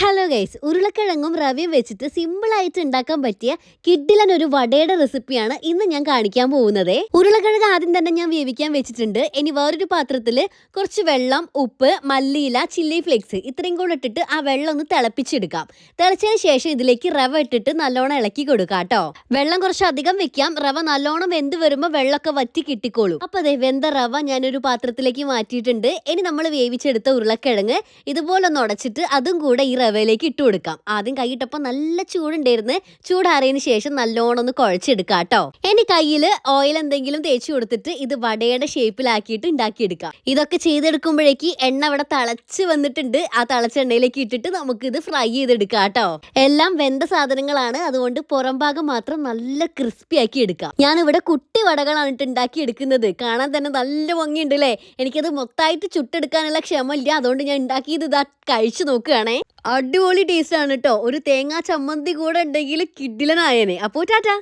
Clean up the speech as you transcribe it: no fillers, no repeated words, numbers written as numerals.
Hello guys, ഉരുളക്കിഴങ്ങും റവയും വെച്ചിട്ട് സിമ്പിളായിട്ട് ഉണ്ടാക്കാൻ പറ്റിയ കിഡിലൻ ഒരു വടയുടെ റെസിപ്പിയാണ് ഇന്ന് ഞാൻ കാണിക്കാൻ പോകുന്നത്. ഉരുളക്കിഴങ്ങ് ആദ്യം തന്നെ ഞാൻ വേവിക്കാൻ വെച്ചിട്ടുണ്ട്. ഇനി വേറൊരു പാത്രത്തിൽ കുറച്ച് വെള്ളം, ഉപ്പ്, മല്ലിയില, ചില്ലി ഫ്ലേക്സ് ഇത്രയും കൂടെ ഇട്ടിട്ട് ആ വെള്ളം ഒന്ന് തിളപ്പിച്ചെടുക്കാം. തിളച്ചതിന് ശേഷം ഇതിലേക്ക് റവ ഇട്ടിട്ട് നല്ലോണം ഇളക്കി കൊടുക്കാം കേട്ടോ. വെള്ളം കുറച്ച് അധികം വെക്കാം. റവ നല്ലോണം വെന്ത് വരുമ്പോൾ വെള്ളമൊക്കെ വറ്റി കിട്ടിക്കോളും. അപ്പോൾ അതെ, വെന്ത റവ ഞാനൊരു പാത്രത്തിലേക്ക് മാറ്റിയിട്ടുണ്ട്. ഇനി നമ്മൾ വേവിച്ചെടുത്ത ഉരുളക്കിഴങ്ങ് ഇതുപോലെ ഒന്ന് ഉടച്ചിട്ട് അതും കൂടെ ഈ റവയിലേക്ക് ഇട്ട് കൊടുക്കാം. ആദ്യം കൈയിട്ടപ്പോൾ നല്ല ചൂടുണ്ടായിരുന്നു. ചൂടാറിയതിന് ശേഷം നല്ലോണം ഒന്ന് കുഴച്ചെടുക്കാം കേട്ടോ. ഇനി കയ്യിൽ ഓയിൽ എന്തെങ്കിലും തേച്ച് കൊടുത്തിട്ട് ഇത് വടയുടെ ഷേപ്പിലാക്കിയിട്ട് ഉണ്ടാക്കിയെടുക്കാം. ഇതൊക്കെ ചെയ്തെടുക്കുമ്പോഴേക്ക് എണ്ണ ഇവിടെ തിളച്ച് വന്നിട്ടുണ്ട്. ആ തിളച്ച എണ്ണയിലേക്ക് ഇട്ടിട്ട് നമുക്ക് ഇത് ഫ്രൈ ചെയ്തെടുക്കാം കേട്ടോ. എല്ലാം വെന്ത സാധനങ്ങളാണ്, അതുകൊണ്ട് പുറം ഭാഗം മാത്രം നല്ല ക്രിസ്പി ആക്കി എടുക്കാം. ഞാനിവിടെ കുട്ടി വടകളാണ് ഉണ്ടാക്കി എടുക്കുന്നത്. കാണാൻ തന്നെ നല്ല ഭംഗിയുണ്ട് അല്ലേ? എനിക്കത് മൊത്തമായിട്ട് ചുട്ടെടുക്കാനുള്ള ക്ഷമയില്ല, അതുകൊണ്ട് ഞാൻ ഉണ്ടാക്കിയത് ഇതാ കഴിച്ചു നോക്കുകയാണേ. അടിപൊളി ടേസ്റ്റ് ആണ് കേട്ടോ. ഒരു തേങ്ങാ ചമ്മന്തി കൂടെ ഉണ്ടെങ്കിൽ കിഡിലനായേനെ. അപ്പോൾ ടാറ്റാ.